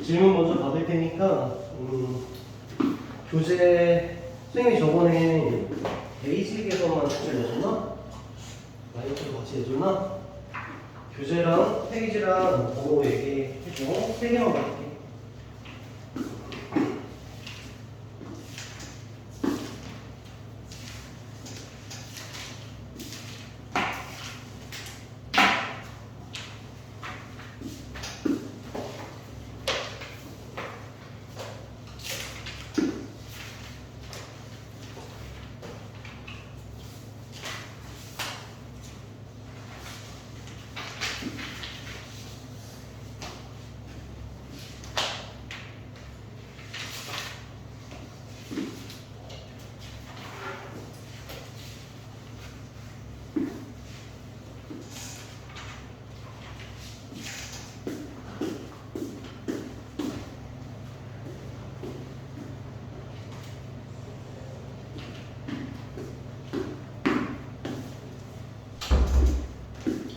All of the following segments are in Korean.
질문 먼저 받을 테니까 교재 선생님이 저번에 베이직에서만 숙제를 내줬나? 라이브도 같이 내줬나? 교재랑 페이지랑 번호 얘기해주고 3개만 받을게.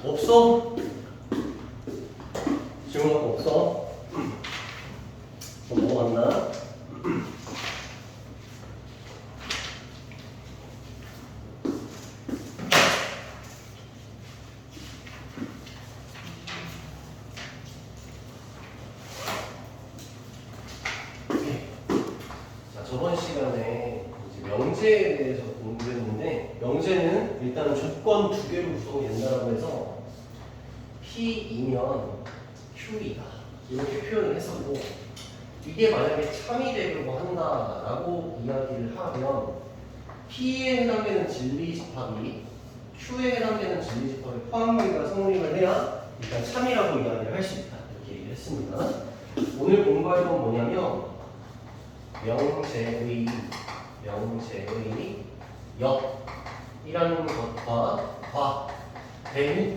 없어? 질문 갖고 없어? 그럼 넘어갔나? 자, 저번 시간에 이제 명제에 대해서 공부했는데, 명제는 일단 조건 2개로 구성이 된다고 해서 P이면 Q이다 이렇게 표현을 했었고, 이게 만약에 참이 되려고 한다라고 이야기를 하면 P에 해당되는 진리집합이 Q에 해당되는 진리집합의 포함관계가 성립을 해야 일단 참이라고 이야기를 할 수 있다 이렇게 얘기를 했습니다. 오늘 공부할 건 뭐냐면 명제의 역이라는 것과 과, 배우,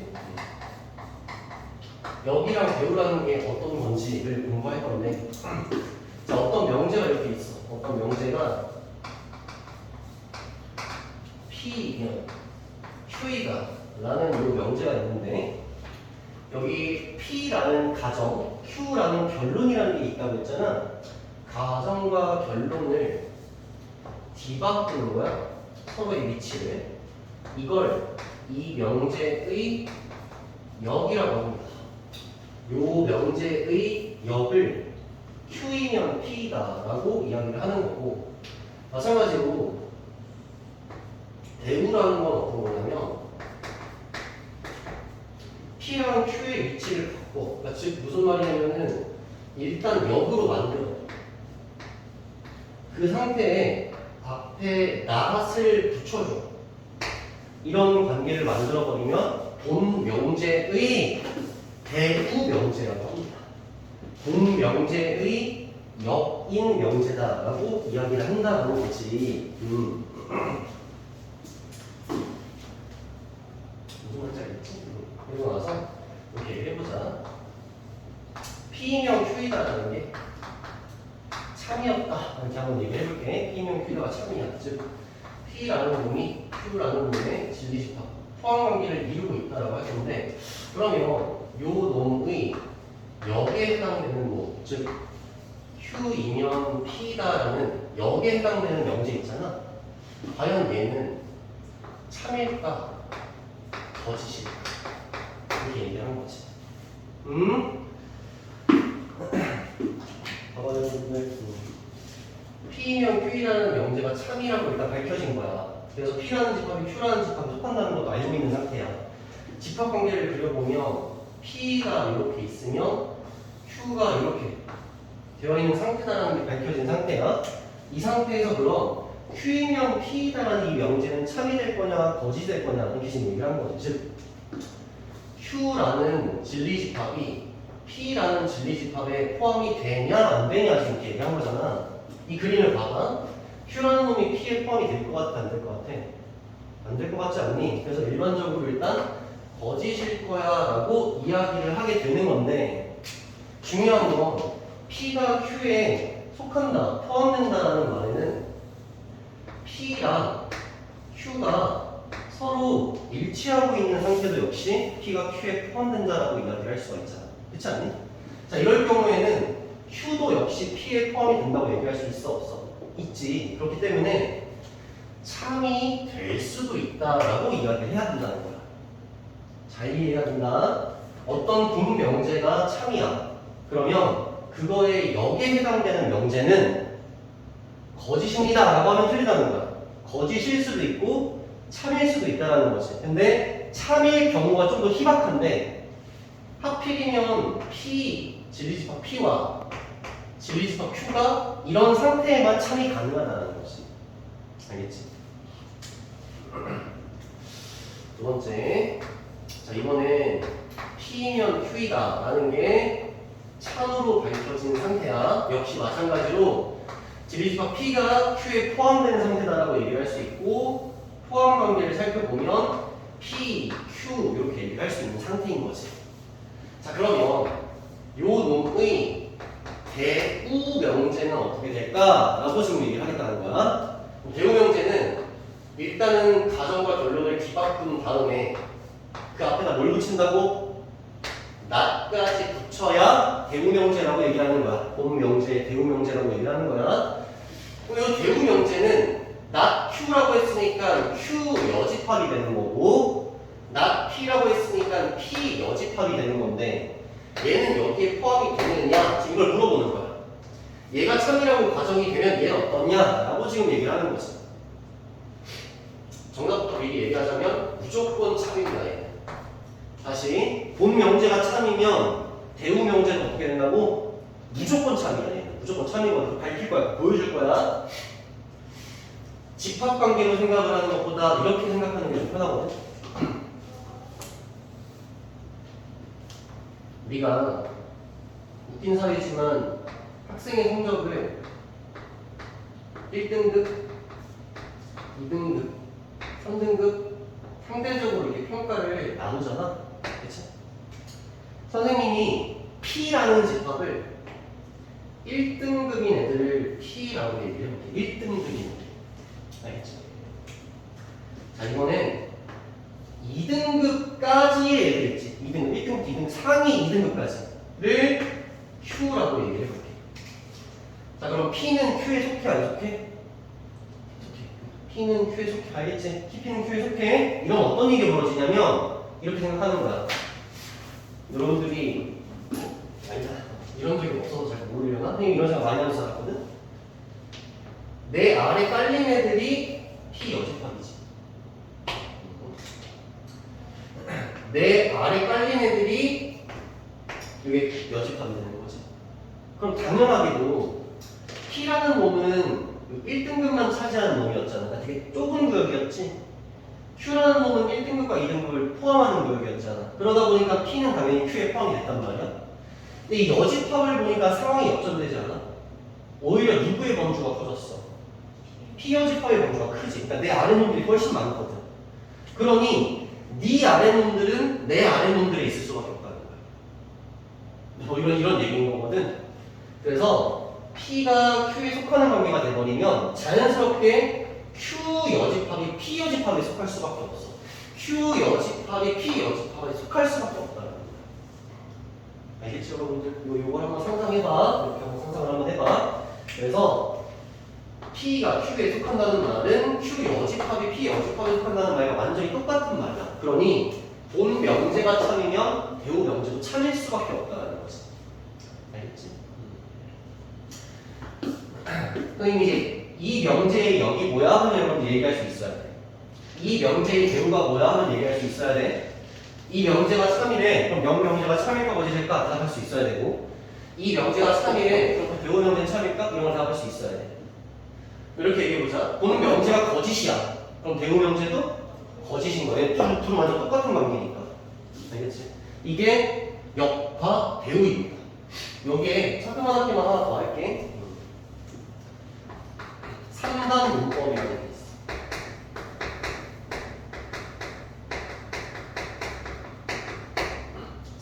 역이랑 배우라는 게 어떤 건지를 공부할 건데, 자, 어떤 명제가 이렇게 있어. 어떤 명제가 P이면 Q이다 라는 이 명제가 있는데, 여기 P라는 가정, Q라는 결론이라는 게 있다고 했잖아. 가정과 결론을 뒤바꾸는 거야. 서로의 위치를. 이걸 이 명제의 역이라고 합니다. 요 명제의 역을 Q이면 P이다 라고 이야기를 하는 거고, 마찬가지로 대우라는 건 어떤 거냐면 P랑 Q의 위치를 바꿔. 그러니까 즉 무슨 말이냐면은 일단 역으로 만들어. 그 상태에 앞에 낫을 붙여줘. 이런 관계를 만들어버리면 본 명제의 대우 명제라고 합니다. 본 명제의 역인 명제다라고 이야기를 한다는 거지. 무슨 말인지 알겠지? 그리고 나서 이렇게 얘기를 해보자. P이면 Q이다라는 게 참이었다 이렇게 한번 얘기를 해볼게. P면 Q가 참이야. 즉 P라는 놈이 Q라는 놈의 진리집합 포함관계를 이루고 있다라고 할 건데, 그러면 요 놈의 역에 해당되는 놈, 즉 Q이면 P다라는 역에 해당되는 명제 있잖아. 과연 얘는 참일까 거짓일까 이렇게 얘기하는 거지. P면 Q라는 명제가 참이라고 일단 밝혀진 거야. 그래서 P라는 집합이 Q라는 집합에 속한다는 것도 알고 있는 상태야. 집합 관계를 그려보면 P가 이렇게 있으면 Q가 이렇게 되어 있는 상태다라는 게 밝혀진 상태야. 이 상태에서 그럼 Q이면 P다라는 이 명제는 참이 될 거냐 거짓이 될 거냐 이렇게 지금 얘기를 한 거죠. 즉 Q라는 진리집합이 P라는 진리집합에 포함이 되냐 안 되냐 지금 이렇게 얘기한 거잖아. 이 그림을 봐봐. Q라는 놈이 P에 포함이 될 것 같아 안 될 것 같아? 안 될 것 같지 않니? 그래서 일반적으로 일단 거짓일 거야 라고 이야기를 하게 되는 건데 중요한 건 P가 Q에 속한다, 포함된다라는 말에는 P랑 Q가 서로 일치하고 있는 상태도 역시 P가 Q에 포함된다라고 이야기를 할 수가 있잖아. 그렇지 않니? 자, 이럴 경우에는 Q도 역시 P에 포함이 된다고 얘기할 수 있어 없어? 있지. 그렇기 때문에 참이 될 수도 있다라고 이야기를 해야 된다는 거야. 잘 이해해야 된다. 어떤 분명제가 참이야. 그러면 그거의 역에 해당되는 명제는 거짓입니다 라고 하면 틀리다는 거야. 거짓일 수도 있고 참일 수도 있다는 거지. 근데 참일 경우가 좀 더 희박한데 하필이면 P, 진리집합 P와 진리집합 Q가 이런 상태에만 참이 가능하다는 거지. 알겠지? 두 번째, 자 이번에 P면 Q이다 라는 게 참으로 밝혀진 상태야. 역시 마찬가지로 진리집합 P가 Q에 포함되는 상태다라고 얘기를 할 수 있고 포함 관계를 살펴보면 P, Q 이렇게 얘기할 수 있는 상태인 거지. 자 그러면 요 놈의 대우 명제는 어떻게 될까? 라고 지금 얘기를 하겠다는 거야. 대우 명제는 일단은 가정과 결론을 뒤바꾼 다음에 그 앞에다 뭘 붙인다고? 낫까지 붙여야 대우명제라고 얘기하는 거야. 본명제, 대우명제라고 얘기하는 거야. 그럼 이 대우명제는 낫 Q라고 했으니까 Q 여집합이 되는 거고 낫 P라고 했으니까 P 여집합이 되는 건데 얘는 여기에 포함이 되느냐? 지금 이걸 물어보는 거야. 얘가 참이라고 가정이 되면 얘는 어떠냐? 라고 지금 얘기를 하는 거지. 정답부터 미리 얘기하자면 무조건 참입니다. 얘는. 다시 본 명제가 참이면 대우 명제는 어떻게 된다고? 무조건 참이야. 얘는. 무조건 참이거든. 밝힐 거야. 보여줄 거야. 집합관계로 생각을 하는 것보다 이렇게 생각하는 게 좀 편하거든. 우리가 웃긴 사회지만 학생의 성적을 1등급, 2등급, 3등급 상대적으로 이렇게 평가를 나누잖아. 그치? 선생님이 P라는 집합을 1등급인 애들을 P라고 얘기를 해볼게. 1등급인 애들. 알겠지? 자, 이번엔 2등급까지의 애들 있지. 2등급, 1등급, 2등급, 상위 2등급까지를 Q라고 얘기를 해볼게. 자, 그럼 P는 Q에 속해, 안 속해? 속해. P는 Q에 속해, 알겠지? P는 Q에 속해. 이런 어떤 일이 벌어지냐면, 이렇게 생각하는 거야. 여러분들이, 아니다. 이런 적이 없어서 잘 모르려나? 선생님 이런 생각 많이 하면서 살았거든? 내 아래 깔린 애들이 P 여집합이지. 내 아래 깔린 애들이 이게 여집합이 되는 거지. 그럼 당연하게도 P라는 놈은 1등급만 차지하는 놈이었잖아. 그러니까 되게 좁은 구역이었지. Q라는 놈은 1등급과 2등급을 포함하는 구역이었잖아. 그러다 보니까 P는 당연히 Q에 포함이 됐단 말이야. 근데 이 여집합을 보니까 상황이 역전되지 않아? 오히려 누구의 범주가 커졌어? P 여집합의 범주가 크지. 그러니까 내 아래 놈들이 훨씬 많거든. 그러니 네 아래 놈들은 내 아래 놈들에 있을 수밖에 없다는 거야. 뭐 이런 얘기인 거거든. 그래서 P가 Q에 속하는 관계가 돼버리면 자연스럽게 Q 여집합이 P 여집합에 속할 수밖에 없어. Q 여집합이 P 여집합에 속할 수밖에 없다는 거야. 알겠죠, 여러분들? 요걸 한번 상상해봐. 이렇게 한번 상상을 한번 해봐. 그래서 P가 Q에 속한다는 말은 Q 여집합이 P 여집합에 속한다는 말과 완전히 똑같은 말이야. 그러니 본 명제가 참이면 대우 명제도 참일 수밖에 없다는 거지. 알겠지? 선생님이 이제 이 명제의 역이 뭐야 하면 여러분들 얘기할 수 있어야 돼. 이 명제의 대우가 뭐야 하면 얘기할 수 있어야 돼. 이 명제가 참이래. 그럼 명제가 참일까 거짓일까 대답할 수 있어야 되고 이 명제가 참이래. 그럼 대우 명제는 참일까? 이런 걸 대답할 수 있어야 돼. 이렇게 얘기해보자. 보는 명제가 거짓이야. 그럼 대우 명제도 거짓인 거예요. 둘은 완전 똑같은 관계니까. 알겠지? 이게 역과 대우입니다. 여기에 차근하게만 하나 더 할게. 3단 문법이라는 게 있어.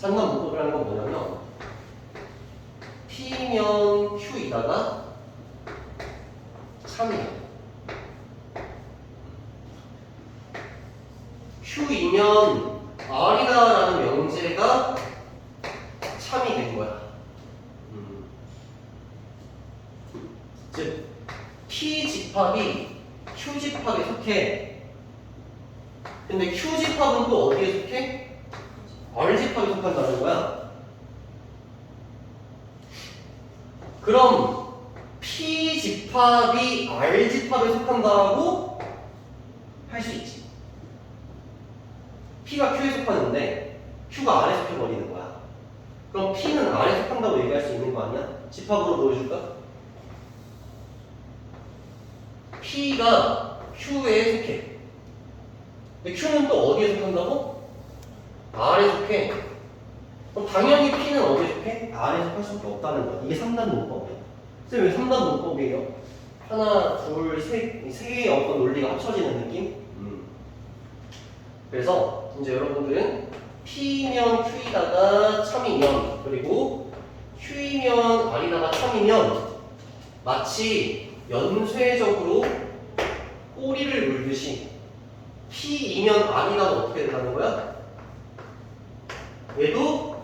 3단 문법이라는 건 뭐냐면 P면 Q이다가 참이야. Q이면 R이다라는 명제가 참이 된 거야. 즉 P 집합이 Q 집합에 속해. 근데 Q 집합은 또 어디에 속해? R 집합에 속한다는 거야. 그럼 P 집합이 R 집합에 속한다고 할 수 있지. P가 Q에 속하는데 Q가 R에 속해버리는 거야. 그럼 P는 R에 속한다고 얘기할 수 있는 거 아니야? 집합으로 보여줄까? P가 Q에 속해. 근데 Q는 또 어디에 속한다고? R에 속해. 그럼 당연히 P는 어디에 속해? R에 속할 수밖에 없다는 거야. 이게 3단 문법이야. 쌤, 왜 3단 문법이에요? 하나, 둘, 세 개의 어떤 논리가 합쳐지는 느낌? 그래서 이제 여러분들은 P면 Q이다가 참이면, 그리고 Q이면 R이다가 참이면 마치 연쇄적으로 꼬리를 물듯이 P이면 R이다가 어떻게 된다는 거야? 얘도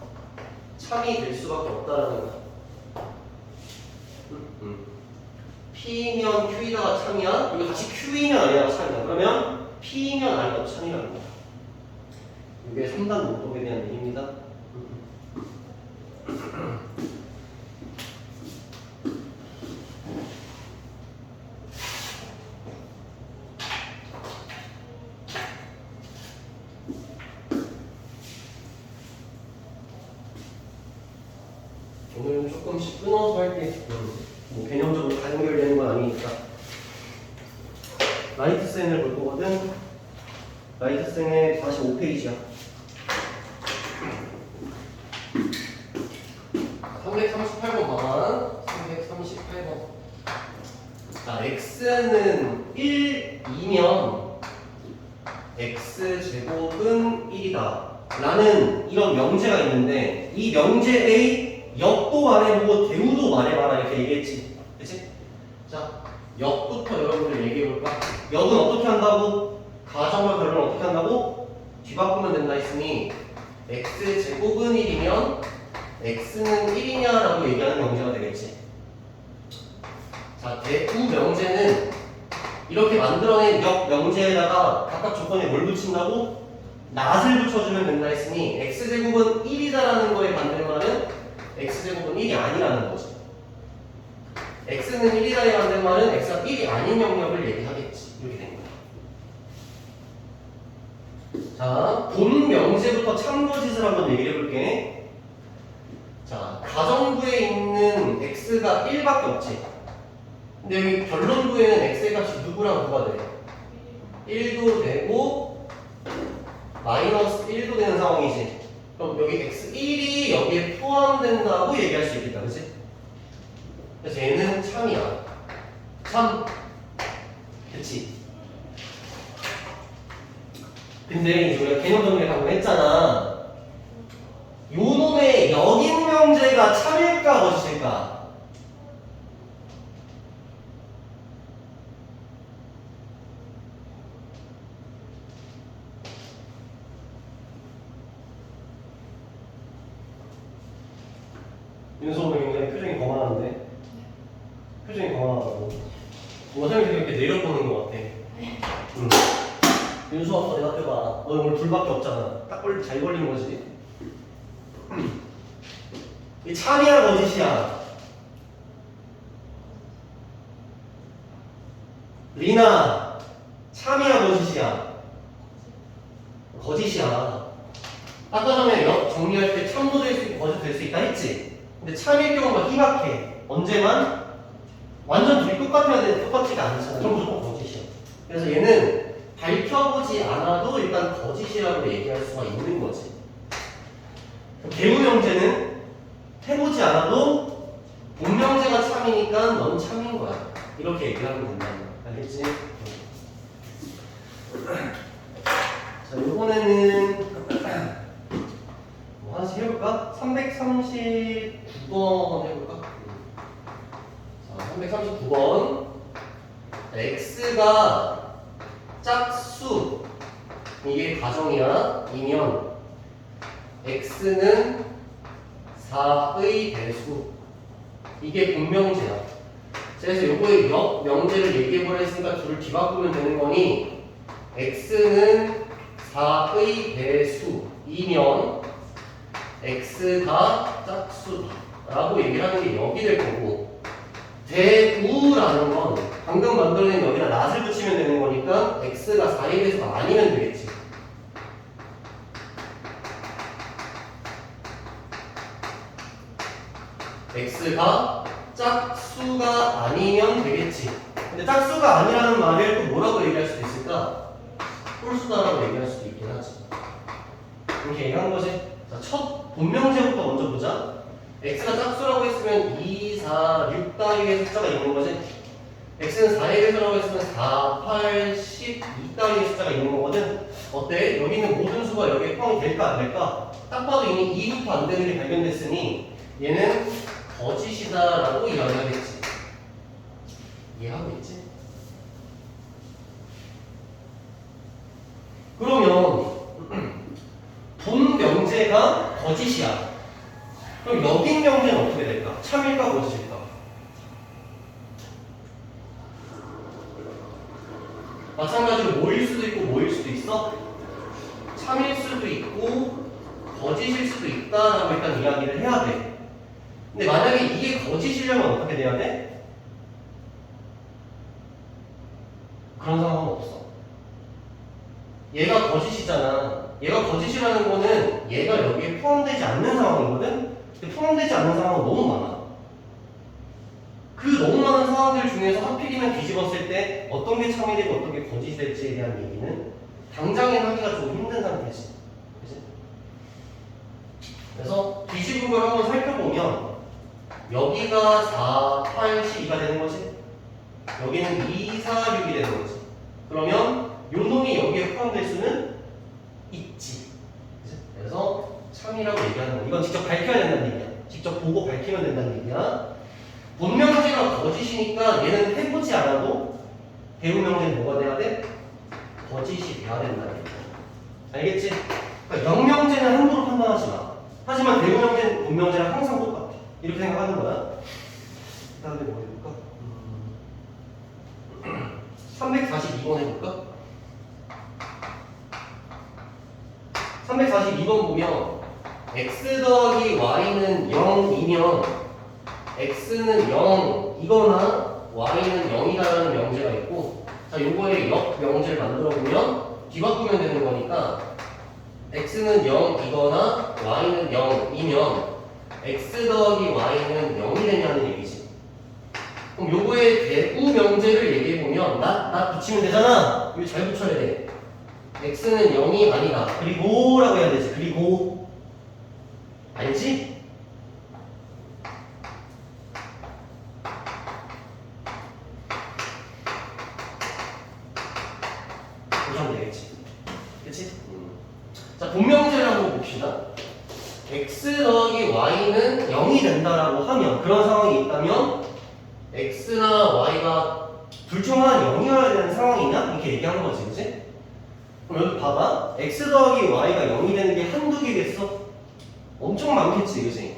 참이 될 수밖에 없다는 거야. P면 Q이다가 참이야. 이거 다시 Q이면 R이다가 참이야. 그러면 P면 R이다가 참이라는 거야. 이게 3단 문법에 대한 얘기입니다. 오늘은 조금씩 끊어서 할게. 뭐 개념적으로 다 연결되는 건 아니니까. 라이트센을 볼 거거든. 라이트센의 45페이지야. 338번 봐봐. 338번. 자, x는 1이면 x제곱은 1이다 라는 이런 명제가 있는데, 이 명제의 역도 말해보고 대우도 말해봐라 이렇게 얘기했지. 그치? 자, 역부터 여러분들 얘기해볼까? 역은 어떻게 한다고? 가정과 결론을 어떻게 한다고? 뒤바꾸면 된다 했으니 x제곱은 1이면 x는 1이냐라고 얘기하는 명제가 되겠지. 자, 대우 명제는 이렇게 만들어낸 역 명제에다가 각각 조건에 뭘 붙인다고? 낫을 붙여주면 된다 했으니 x제곱은 1이다라는 거에 반대말은 x제곱은 1이 아니라는 거지. x는 1이다에 반대말은 x가 1이 아닌 영역을 얘기하겠지. 이렇게 된 거야. 자, 본 명제부터 참고짓을 한번 얘기해 볼게. 자, 가정부에 있는 x가 1밖에 없지. 근데 여기 결론부에는 x의 값이 누구랑 누가 돼? 1도 되고 마이너스 1도 되는 상황이지. 그럼 여기 x1이 여기에 포함된다고 얘기할 수 있겠다. 그치? 그래서 얘는 참이야. 참. 그치? 근데 이제 우리가 개념 정리 방금 했잖아. 요 놈의 역인 명제가 참일까 거짓일까? 윤수 오늘 굉장히 표정이 거만한데? 표정이 거만하다고. 뭔가 생각이 이렇게 내려보는 것 같아. 응. 윤수 아빠 내가 해봐. 너 오늘 둘밖에 없잖아. 딱 잘 걸린 거지. 이 참이야 거짓이야? 리나, 참이야 거짓이야? 거짓이야. 아까 전에 정리할 때 참도 될 수 있고 거짓 될 수 있다 했지? 근데 참일 경우가 희박해. 언제만? 완전 둘이 끝까지 똑같아야 되는데 똑같지가 않잖아. 그럼 무조건 거짓이야. 그래서 얘는 밝혀보지 않아도 일단 거짓이라고 얘기할 수가 있는 거지. 대우명제는 해보지 않아도 본명제가 참이니까 넌 참인 거야. 이렇게 얘기하면 된다. 알겠지? 자, 이번에는 뭐 하나씩 해볼까? 339번 해볼까? 자, 339번. x가 짝수, 이게 가정이야. 이면 x는 4의 배수, 이게 본명제야. 그래서 요거의 역명제를 얘기해보려 했으니까 둘을 뒤바꾸면 되는 거니 x는 4의 배수이면 x가 짝수다 라고 얘기를 하는 게 여기 될 거고, 대우라는 건 방금 만들어낸 여기다 낫을 붙이면 되는 거니까 x가 4의 배수가 아니면 되겠지. x가 짝수가 아니면 되겠지. 근데 짝수가 아니라는 말을 또 뭐라고 얘기할 수도 있을까? 홀수다라고 얘기할 수도 있긴 하지. 이렇게 얘기한 거지. 자, 첫 본명제부터 먼저 보자. x가 짝수라고 했으면 2, 4, 6 따위의 숫자가 있는 거지. x는 4의 배수라고 했으면 4, 8, 10, 2 따위의 숫자가 있는 거거든. 어때? 여기 있는 모든 수가 여기에 포함이 될까 안 될까? 딱 봐도 이미 2부터 안 되는 게 발견됐으니 얘는 거짓이다라고 이야기하겠지. 이해하고 있지? 그러면 본 명제가 거짓이야. 그럼 여긴 명제는 어떻게 될까? 참일까 거짓일까? 마찬가지로 뭐일 수도 있고 뭐일 수도 있어? 참일 수도 있고 거짓일 수도 있다라고 일단 이야기를 해야 돼. 근데 만약에 이게 거짓이려면 어떻게 돼야 돼? 그런 상황은 없어. 얘가 거짓이잖아. 얘가 거짓이라는 거는 얘가 여기에 포함되지 않는 상황이거든? 근데 포함되지 않는 상황은 너무 많아. 그 너무 많은 상황들 중에서 하필이면 뒤집었을 때 어떤 게 참이 되고 어떤 게 거짓이 될지에 대한 얘기는 당장엔 하기가 좀 힘든 상태지. 그치? 그래서 뒤집은 걸 한번 살펴보면 여기가 4, 8, 12가 되는 거지. 여기는 2, 4, 6이 되는 거지. 그러면 요 놈이 여기에 포함될 수는 있지. 그치? 그래서 참이라고 얘기하는 거. 이건 직접 밝혀야 된다는 얘기야. 직접 보고 밝히면 된다는 얘기야. 본명제가 거짓이니까 얘는 해보지 않아도 대우명제는 뭐가 돼야 돼? 거짓이 돼야 된다는 얘기야. 알겠지? 그러니까 영명제는 함부로 판단하지 마. 하지만 대우명제는 본명제랑 항상 똑같아. 이렇게 생각하는 거야. 그 다음에 뭐 해볼까? 342번 해볼까? 342번 보면 x 더하기 y는 0이면 x는 0이거나 y는 0이다라는 명제가 있고, 자, 요거의 역 명제를 만들어 보면 뒤바꾸면 되는 거니까 x는 0이거나 y는 0이면 x 더하기 y는 0이 되냐는 얘기지. 그럼 요거의 대우 명제를 얘기해 보면 나 붙이면 되잖아. 이거 잘 붙여야 돼. x는 0이 아니다. 그리고 라고 해야 되지. 그리고 알지? 보시면 되겠지. 그치? 자, 본명제를 한번 봅시다. x 더하기 y는 0이 된다라고 하면, 그런 상황이 있다면 x나 y가 둘 중 하나는 0이어야 되는 상황이냐? 이렇게 얘기하는 거지, 그치? 그럼 여기 봐봐. x 더하기 y가 0이 되는 게 한두 개겠어? 엄청 많겠지, 그치?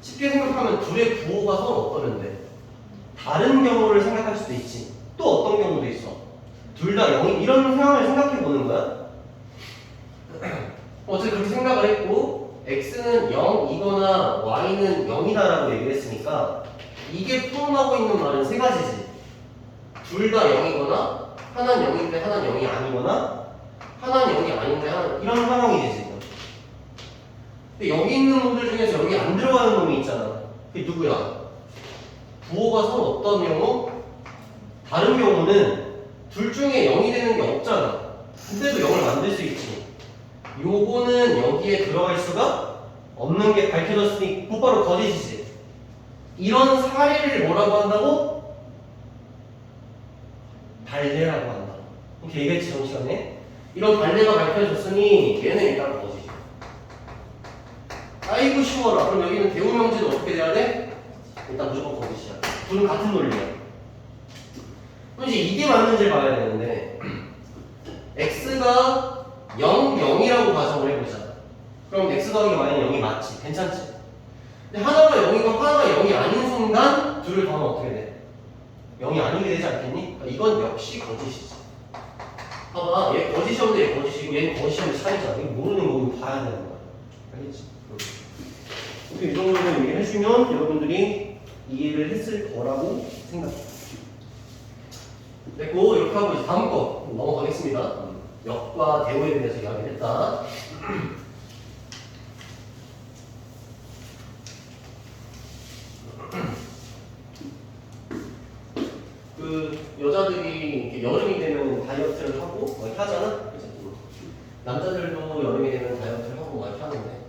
쉽게 생각하면 둘의 부호가 서로 어떠는데 다른 경우를 생각할 수도 있지. 또 어떤 경우도 있어. 둘 다 0이, 이런 상황을 생각해 보는 거야. 어쨌든 그렇게 생각을 했고 x는 0이거나 y는 0이다라고 얘기를 했으니까 이게 포함하고 있는 말은 세 가지지. 둘 다 0이거나 하나는 0인데 하나는 0이 아니거나 하나는 0이 아닌데 하나는, 이런 상황이지 지금. 근데 여기 있는 놈들 중에서 여기 안 들어가는 놈이 있잖아. 그게 누구야? 부호가 서로 어떤 경우? 다른 경우는 둘 중에 0이 되는 게 없잖아. 근데도 0을 만들 수 있지. 요거는 여기에 들어갈 수가 없는 게 밝혀졌으니 곧바로 거짓이지. 이런 사례를 뭐라고 한다고? 발레라고 한다. 이렇게 얘기했지, 전 시간에. 이런 발레가 밝혀졌으니 얘는 일단 거짓이야. 아이고 쉬워라. 그럼 여기는 대우명제도 어떻게 돼야 돼? 일단 무조건 거짓이야. 둘은 같은 논리야. 그럼 이제 이게 맞는지를 봐야 되는데 x가 0, 0이라고 가정을 해보자. 그럼 x 더하기 y는 0이 맞지? 괜찮지? 근데 하나가 0이고 하나가 0이 아닌 순간 둘을 더하면 어떻게 돼? 0이 아니게 되지 않겠니? 그러니까 이건 역시 거짓이지. 봐봐, 얘 거짓이었는데 얘 거짓이고 얘는 거짓이었는데 차이잖아. 이거 모르는 거는 봐야 되는 거야. 알겠지? 이렇게 이 정도로 얘기를 해주면 여러분들이 이해를 했을 거라고 생각해. 됐고, 이렇게 하고 이제 다음 거 넘어가겠습니다. 역과 대우에 대해서 이야기를 했다. 그 여자들이 이렇게 여름이 되면 다이어트를 하고 뭐 이렇게 하잖아. 그치? 남자들도 여름이 되면 다이어트를 하고 막 이렇게 하는데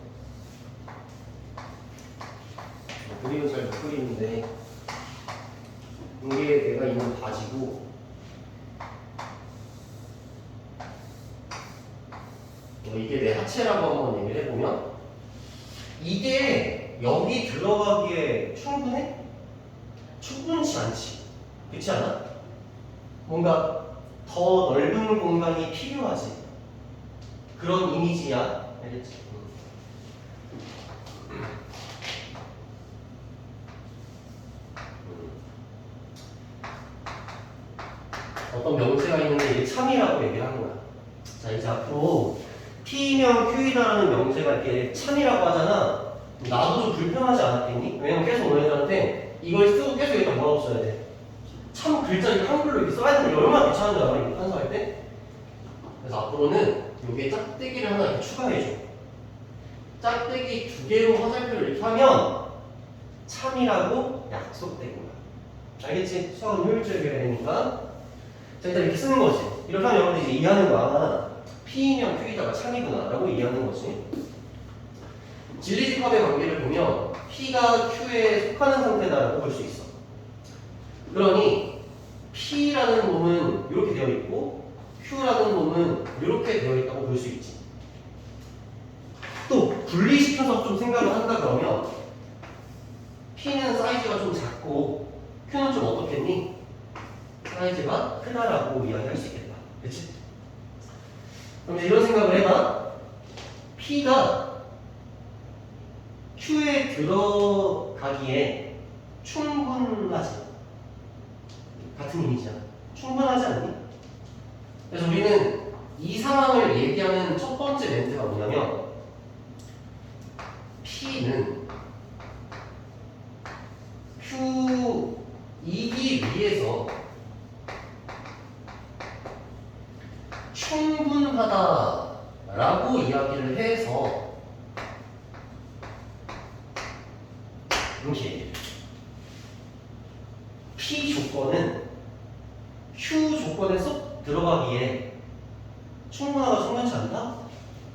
그림은 잘 못 그리는데 이게 내가 입는 바지고 이게 내 하체라고 한번 얘기를 해보면 이게 여기 들어가기에 충분해? 충분치 않지. 그렇지 않아? 뭔가 더 넓은 공간이 필요하지. 그런 이미지야. 알겠지? 어떤 명제가 있는데 이게 참이라고 얘기를 하는 거야. 자, 이제 앞으로 P면 Q이다라는 명제가 이렇게 참이라고 하잖아. 나도 좀 불편하지 않았겠니? 왜냐면 계속 너희들한테 이걸 쓰고 계속 여기다 뭐라고 써야 돼? 참 글자 이렇게 한글로 이렇게 써야 되는데 얼마나 귀찮은 줄 알아? 이거 판서할 때? 그래서 앞으로는 여기에 짝대기를 하나 이렇게 추가해줘. 짝대기 2개로 화살표를 이렇게 하면 참이라고 약속된 거야. 알겠지? 수학은 효율적이어야 되니까. 자, 일단 이렇게 쓰는 거지. 이렇게 하면 여러분들이 이제 이해하는 거야. P면 Q이다가 참이구나 라고 이해하는 거지. 진리집합의 관계를 보면 P가 Q에 속하는 상태다라고 볼 수 있어. 그러니 P라는 놈은 이렇게 되어 있고 Q라는 놈은 이렇게 되어 있다고 볼 수 있지. 또 분리시켜서 좀 생각을 한다 그러면 P는 사이즈가 좀 작고 Q는 좀 어떻겠니? 사이즈가 크다라고 이야기할 수 있겠다. 그치? 그럼 이제 이런 생각을 해봐. P가 Q에 들어가기에 충분하지. 같은 이미지야. 충분하지 않니? 그래서 우리는 이 상황을 얘기하는 첫 번째 멘트가 뭐냐면 P는 Q이기 위해서 충분하다라고 이야기를 해서 이렇게 얘기해. P 조건은 Q 조건에 쏙 들어가기에 충분하다, 충분치 않다?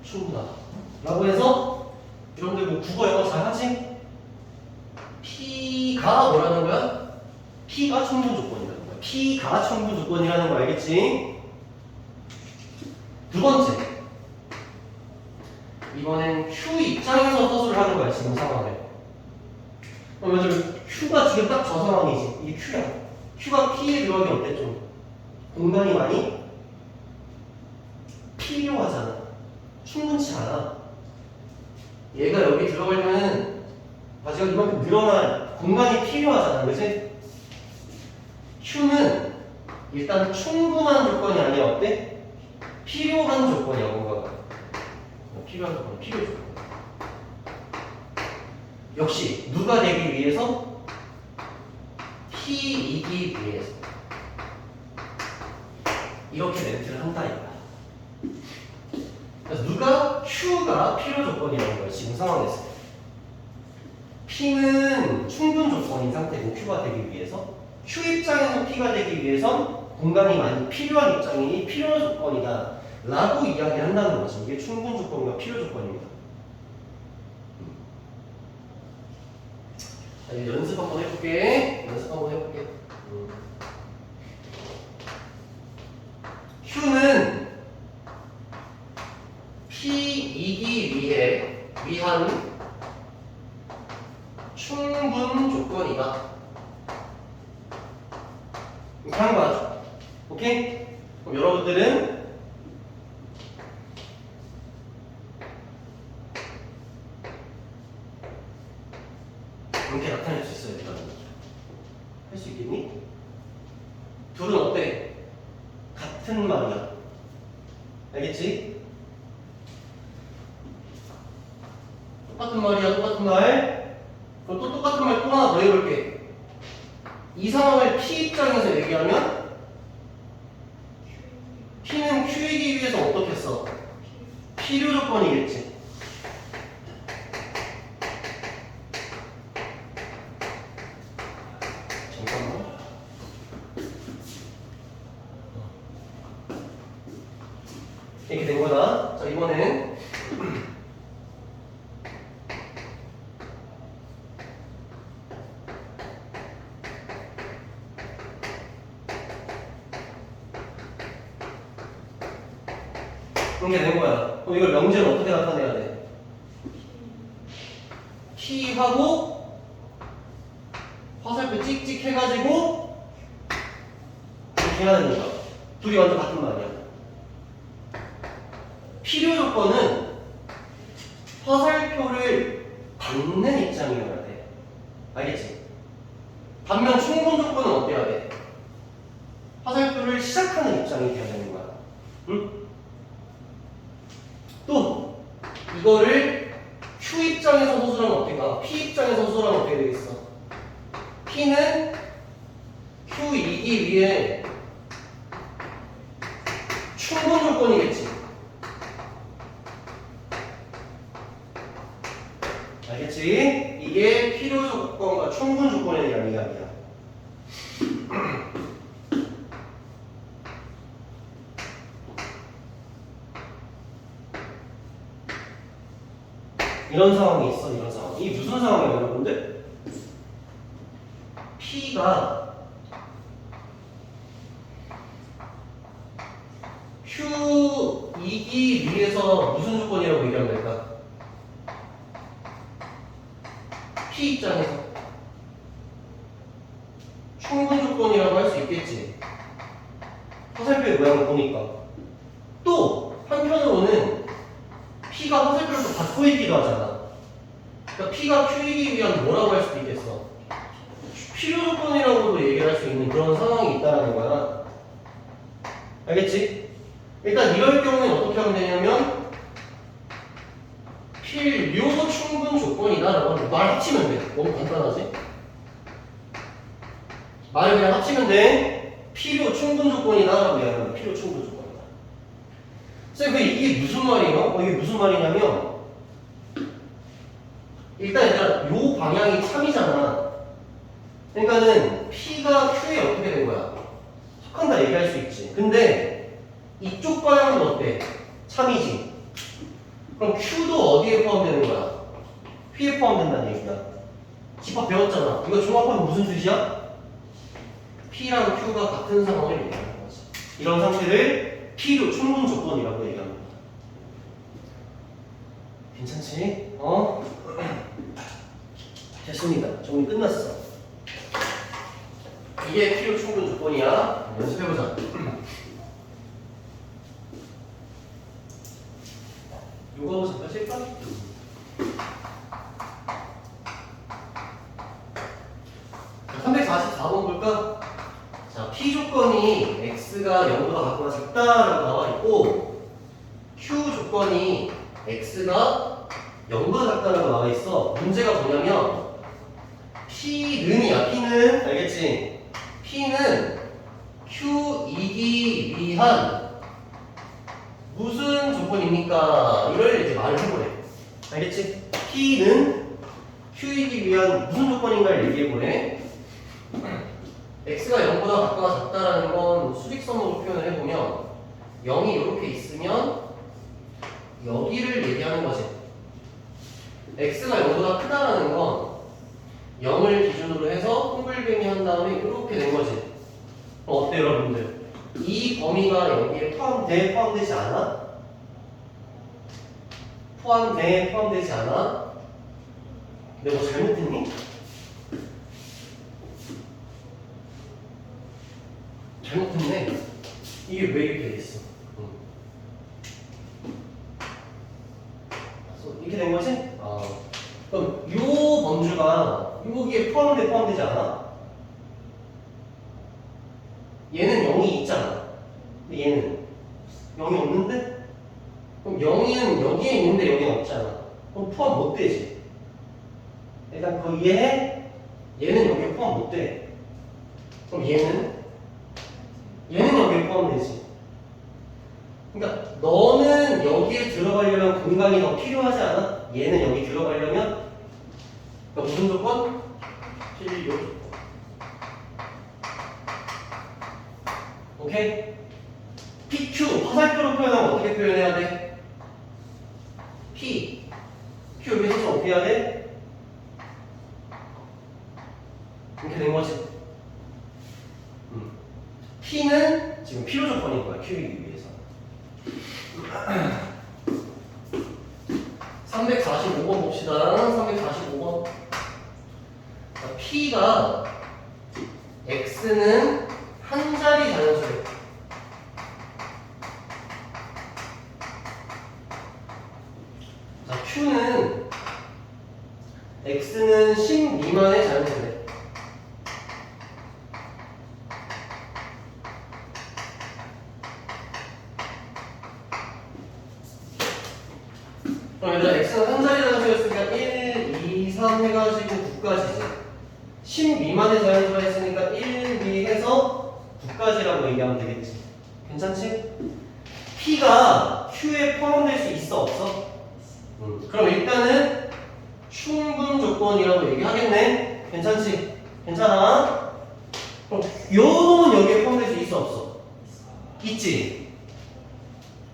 충분하다. 라고 해서 여러분들 뭐 국어 영어 잘하지? P가 뭐라는 거야? P가 충분 조건이라는 거야. P가 충분 조건이라는 거 알겠지? 두 번째, 이번엔 Q 입장에서 서술을 하는 거야, 지금 상황을. 그러면 Q가 지금 딱 저 상황이지. 이게 Q야. Q가 P에 들어가기 어때? 좀 공간이 많이 필요하잖아. 충분치 않아. 얘가 여기 들어가려면 바지가 이만큼 늘어날 공간이 필요하잖아. 그치? Q는 일단 충분한 조건이 아니라 어때? 필요한 조건이야, 뭔가가. 필요한 조건, 필요 조건. 역시 누가 되기 위해서? P이기 위해서. 이렇게 멘트를 한다 이거야. 그래서 누가 Q가 필요 조건이라는 거야, 지금 상황에서. P는 충분 조건인 상태고 Q가 되기 위해서 Q 입장에서 P가 되기 위해선 공간이 많이 필요한 입장이니 필요 조건이다 라고 이야기한다는 거지. 이게 충분 조건과 필요 조건입니다. 자, 이제 연습 한번 해볼게. Q는 P2기 위한 충분 조건이다. 이렇게 하는 거죠. 오케이? 그럼 여러분들은 이렇게 나타낼 수 있어요. 일단 할 수 있겠니? 둘은 어때? 같은 말이야. 알겠지? 똑같은 말이야. 똑같은 말. 그럼 또 똑같은 말 또 하나 더 해볼게. 이 상황을 P 입장에서 얘기하면 P는 Q이기 위해서 어떻게 써? 필요 조건이겠지. 잠깐만. 이렇게 된 거다. 자, 이번엔 이렇게 된 거야. 그럼 이걸 명제는 어떻게 나타내야 돼? P하고 화살표 찍찍 해가지고 이렇게 해야 되는 거야. 둘이 완전 같은 말이야. 필요 조건은 화살표를 받는 입장이어야 돼. 알겠지? 반면 충분 조건은 어때야 돼? 화살표를 시작하는 입장이 돼야 되는 거야. 응? 또 이거를 Q 입장에서 서술하면 어떻게 가? P 입장에서 서술하면 어떻게 되겠어? P는 Q2기 위해 충분 조건이겠지. 알겠지? 이게 필요 조건과 충분 조건에 대한 이야기야. 이런 상황이 있어. 이런 상황. 이게 무슨 상황이에요, 여러분들? P가 Q이기 위해서 무슨 조건이라고 얘기하면 될까? P 입장에서 충분 조건이라고 할 수 있겠지. 화살표의 모양을 보니까. 또 한편으로는 P가 화살표를 또 받고 있기도 하잖아. 그러니까 P가 Q이기 위한 뭐라고 할 수도 있겠어. 필요 조건이라고도 얘기를 할 수 있는 그런 상황이 있다는 거야. 알겠지? 일단 이럴 경우에는 어떻게 하면 되냐면 필요 충분 조건이다라고 하는 말 합치면 돼. 너무 간단하지? 말을 그냥 합치면 돼. 필요 충분 조건이다라고 얘기하는 거야. 필요 충분 조건이다. 쌤, 이게 무슨 말이에요? 이게 무슨 말이냐면 일단 요 방향이 참이잖아. 그러니까는 P가 Q에 어떻게 된 거야? 속한다 얘기할 수 있지. 근데 이쪽 방향도 어때? 참이지. 그럼 Q도 어디에 포함되는 거야? P에 포함된다는 얘기야. 집합 배웠잖아. 이거 종합하면 무슨 뜻이야? P랑 Q가 같은 상황을 얘기하는 거지. 이런 상태를 필요 충분 조건이라고 얘기합니다. 괜찮지? 됐습니다. 정리 끝났어. 이게 필요 충분 조건이야. 연습해보자. 요거 잠깐 칠까? 자, 344번 볼까? 자, P 조건이 X가 0보다 같거나 작다라고 나와있고 Q 조건이 X가 0보다 작다라고 나와있어. 문제가 뭐냐면 P는이야. P는 알겠지? P는 Q이기 위한 무슨 조건입니까? 이걸 이제 말을 해보래. 알겠지? P는 Q이기 위한 무슨 조건인가를 얘기해보래. x가 0보다 같거나 작다라는 건 수직선으로 표현을 해보면 0이 이렇게 있으면 여기를 얘기하는 거지. x가 0보다 크다라는 건 0을 기준으로 해서 동글뱅이 한 다음에 이렇게 된 거지. 어때요, 여러분들? 이 범위가 여기에 포함되지 않아? 포함되지 않아? 내가 뭐 잘못했니? 잘못했네. 이게 왜 이렇게 돼 있어? 이렇게 된 거지? 그럼 요 범주가 여기에 포함되지 않아? 얘는 0이 있잖아. 근데 얘는 0이 없는데? 그럼 0은 여기에 있는데 여기는 없잖아. 그럼 포함 못 되지. 일단 그거 이해해? 얘는 여기에 포함 못 돼. 그럼 얘는 여기에 포함되지. 그러니까 너는 여기에 들어가려면 공간이 더 필요하지 않아? 얘는 여기 들어가려면 그러니까 무슨 조건? 필요 조건. 오케이? PQ 화살표로 표현하면 어떻게 표현해야 돼? P Q 여기 서서 어떻게 해야 돼? 이렇게 된 거지. P는 지금 필요 조건인 거야. Q이기 위해서. 345번 봅시다. 345번. P가 X는 한 자리 자연수래. 자, Q는 X는 10 미만의 자연수래. 그럼 얘들아 x는 한 자리 자연수였으니까 1, 2, 3 해가지고 9까지지. 10 미만의 자연수가 있으니까 1, 2 해서 9까지라고 얘기하면 되겠지. 괜찮지? P가 Q에 포함될 수 있어 없어? 그럼 일단은 충분 조건이라고 얘기하겠네. 괜찮지? 괜찮아? 그럼 요 놈은 여기에 포함될 수 있어 없어? 있지?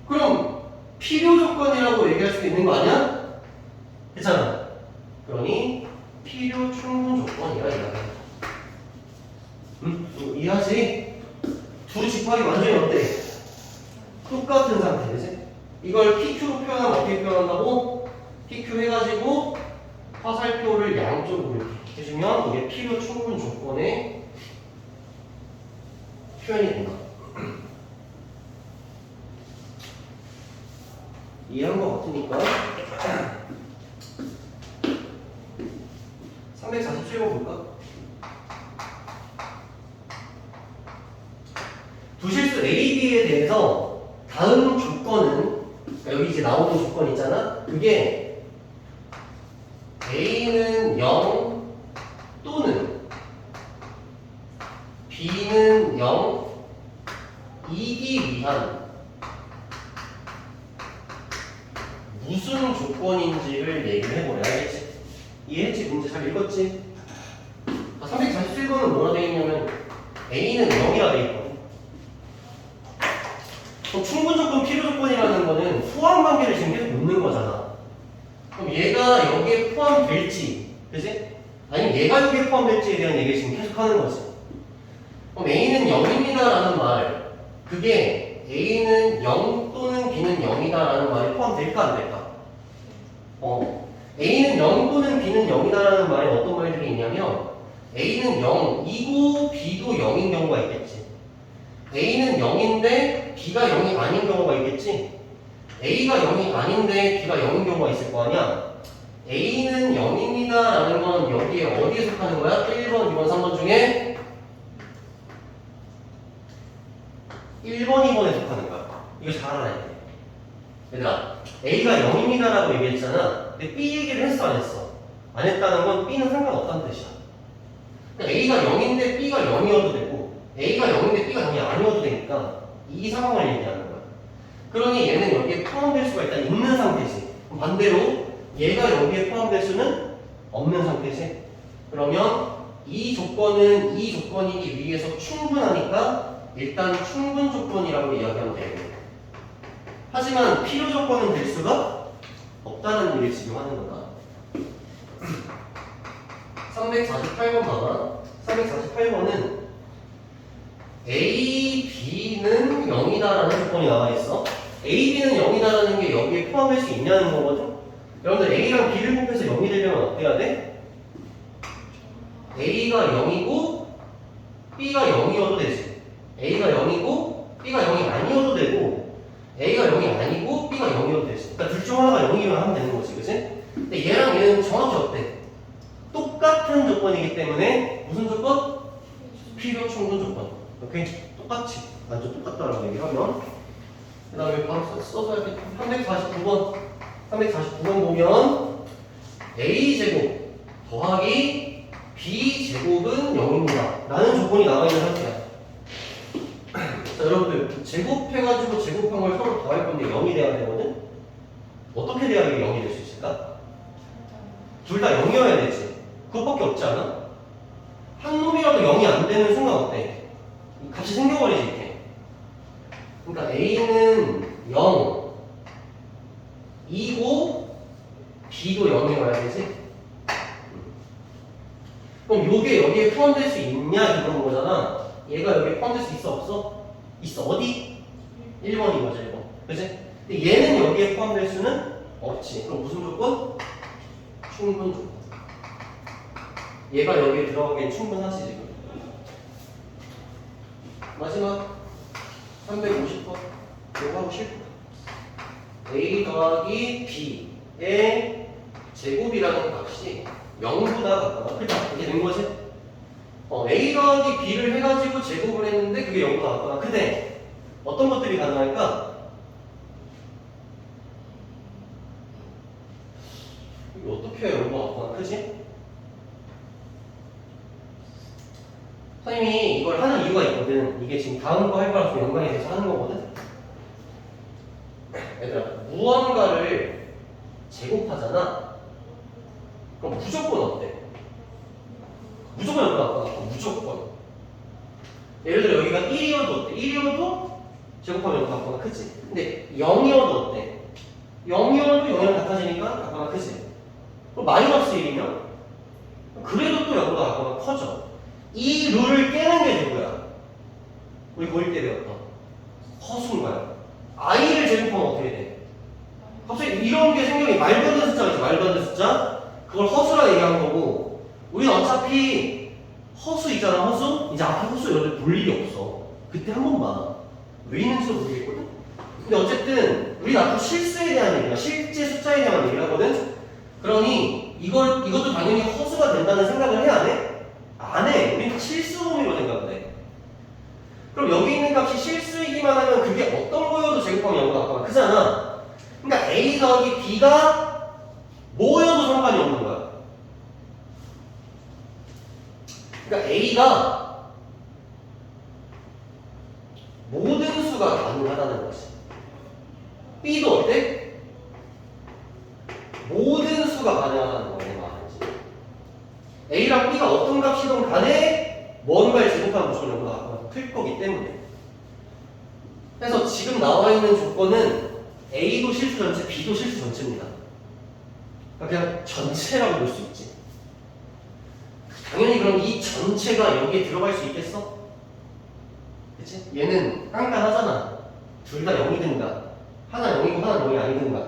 그럼 필요 조건이라고 얘기할 수 있는 거 아니야? 괜찮아. 그러니 필요 충분 조건이라 이야기한다. 이해하지? 둘이 집합이 완전히 어때? 똑같은 상태지? 이걸 PQ로 표현하면 어떻게 표현한다고? PQ 해가지고 화살표를 양쪽으로 이렇게 해주면 이게 필요 충분 조건의 표현이 된다. 이해한 것 같으니까 347번 볼까? 두실수 A, B에 대해서 다음 조건은 그러니까 여기 이제 나오는 조건 있잖아. 그게 A는 0 또는 B는 0이기 위한 무슨 조건인지를 얘기를 해보래. 알겠지? 이해했지? 문제 잘 읽었지? 347번은 뭐라 되어 있냐면 A는 0이라 되어 있거든. 그럼 충분 조건, 필요 조건이라는 거는 포함 관계를 지금 계속 묻는 거잖아. 그럼 얘가 여기에 포함될지, 그치? 아니면 얘가 여기에 포함될지에 대한 얘기를 지금 계속 하는 거지. 그럼 A는 0입니다 라는 말, 그게 A는 0 또는 B는 0이다 라는 말이 포함될까 안 될까? A는 0 또는 B는 0이다 라는 말에 어떤 말들이 있냐면 A는 0이고 B도 0인 경우가 있겠지. A는 0인데 B가 0이 아닌 경우가 있겠지. A가 0이 아닌데 B가 0인 경우가 있을 거 아니야. A는 0입니다 라는 건 여기에 어디에 속하는 거야? 1번, 2번, 3번 중에 1번, 2번에 속하는 거야. 이거 잘 알아야 돼. 얘들아, A가 0입니다 라고 얘기했잖아. 근데 B 얘기를 했어 안 했어? 안 했다는 건 B는 상관없다는 뜻이야. 그러니까 A가 0인데 B가 0이어도 되고 A가 0인데 B가 0이 아니어도 되니까 이 상황을 얘기하는 거야. 그러니 얘는 여기에 포함될 수가 일단 있는 상태지. 반대로 얘가 여기에 포함될 수는 없는 상태지. 그러면 이 조건은 이 조건이기 위해서 충분하니까 일단 충분 조건이라고 이야기하면 돼요. 하지만 필요 조건은 될 수가 없다는 얘기를 지금 하는 거다. 348번 봐봐. 348번은 A, B는 0이다라는 조건이 나와 있어. A, B는 0이다라는 게 여기에 포함할 수 있냐는 거거든. 여러분들 A랑 B를 곱해서 0이 되려면 어떻게 해야 돼? A가 0이고 B가 0이어도 되지. A가 0이고 B가 0이 아니어도 되고 A가 0이 아니고 B가 0이어도 되지. 그러니까 둘 중 하나가 0이면 하면 되는 거지, 그치? 근데 얘랑 얘는 정확히 어때? 똑같은 조건이기 때문에 무슨 조건? 필요 충분 조건. 오케이? 똑같이. 완전 똑같다라고 얘기하면 그 다음에 바로 써서 이렇게 349번 349번 보면 A제곱 더하기 B제곱은 0입니다 라는 조건이 나와 있는 상태야. 자, 여러분들 제곱해가지고 제곱한 걸 서로 더할 건데 0이 돼야 되거든? 어떻게 돼야 이게 0이 될 수 있을까? 둘 다 0이어야 되지. 그것밖에 없지 않아? 한 놈이라도 0이 안 되는 순간 어때? 값이 생겨버리지 이렇게. 그러니까 A는 0 2고 B도 0이어야 되지. 그럼 요게 여기에 포함될 수 있냐 그런 거잖아. 얘가 여기에 포함될 수 있어 없어? 있어. 어디? 1번인 거죠 1번. 그치? 근데 얘는 여기에 포함될 수는 없지. 그럼 무슨 조건? 충분 조건. 얘가 여기에 들어가기엔 충분하지 지금. 마지막 350번 이거 하고 싶다. A 더하기 B의 제곱이라는 값이 0보다 같다. 그죠? 이게 된 거지? A 더하기 B를 해가지고 제곱을 했는데 그게 0보다 같다. 근데 어떤 것들이 가능할까? 이게 어떻게 해야 0보다 같다. 그지? 선생님이 이걸 하는 이유가 있거든. 이게 지금 다음 거 할 거랑 좀 연관이 돼서 하는 거거든. 얘들아, 무언가를 제곱하잖아. 그럼 무조건 어때? 무조건 연관 같다. 무조건. 예를 들어 여기가 1이어도 어때? 1이어도 제곱하면 연관 같거나 크지? 근데 0이어도 어때? 0이어도 0이랑 같아지니까 같거나 크지? 그럼 마이너스 1이면? 그래도 또 0보다 같거나 커져. 이 룰을 깨는 게 누구야? 우리 고1 때 배웠던 허수인가요? i를 제곱하면 어떻게 돼? 갑자기 이런 게 생각이 말도 안 되는 숫자가 있어. 말도 안 되는 숫자. 그걸 허수라 얘기하는 거고 우리는 어차피 허수 있잖아. 허수? 이제 앞에 허수 여기 볼 일이 없어. 그때 한 번 봐. 왜 있는지도 모르겠거든? 근데 어쨌든 우리는 앞으로 실수에 대한 얘기야. 실제 숫자에 대한 얘기를 하거든? 그러니 이것도 당연히 허수가 된다는 생각을 해 안 해? 안 해. 우리는 실수범위로 생각을 해. 그럼 여기 있는 값이 실수이기만 하면 그게 어떤 거여도 제곱하면 0보다 같거나 크잖아. 그러니까 A 더하기 B가 뭐여도 상관이 없는 거야. 그러니까 A가 모든 수가 가능하다는 거지. B도 어때? 모든 수가 가능하다는 거야. 내 말인지. A랑 B가 어떤 값이든 간에 뭔가를 제곱하면 무조건 0보다 같거나 클 거기 때문에. 그래서 지금 나와 있는 조건은 A도 실수 전체, B도 실수 전체입니다. 그러니까 그냥 전체라고 볼 수 있지. 당연히 그럼 이 전체가 여기에 들어갈 수 있겠어? 그치? 얘는 깐깐하잖아. 둘 다 0이든가 하나 0이고 하나 0이 아니든가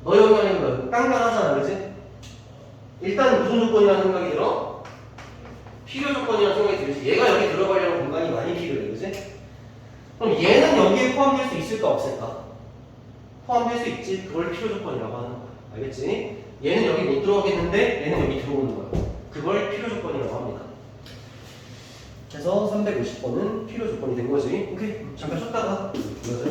너 0이 아니면 깐깐하잖아. 그치? 일단 무슨 조건이라는 생각이 들어? 필요 조건이라는 생각이 들지. 얘가 여기 들어가려면 공간이 많이 필요해. 그치? 그럼 얘는 여기에 포함될 수 있을까 없을까? 포함될 수 있지. 그걸 필요 조건이라고 하는 거야. 알겠지? 얘는 여기 못 들어가겠는데 얘는 여기 들어오는 거야. 그걸 필요 조건이라고 합니다. 그래서 350번은 필요 조건이 된 거지. 오케이. 잠깐 쉬었다가 이어서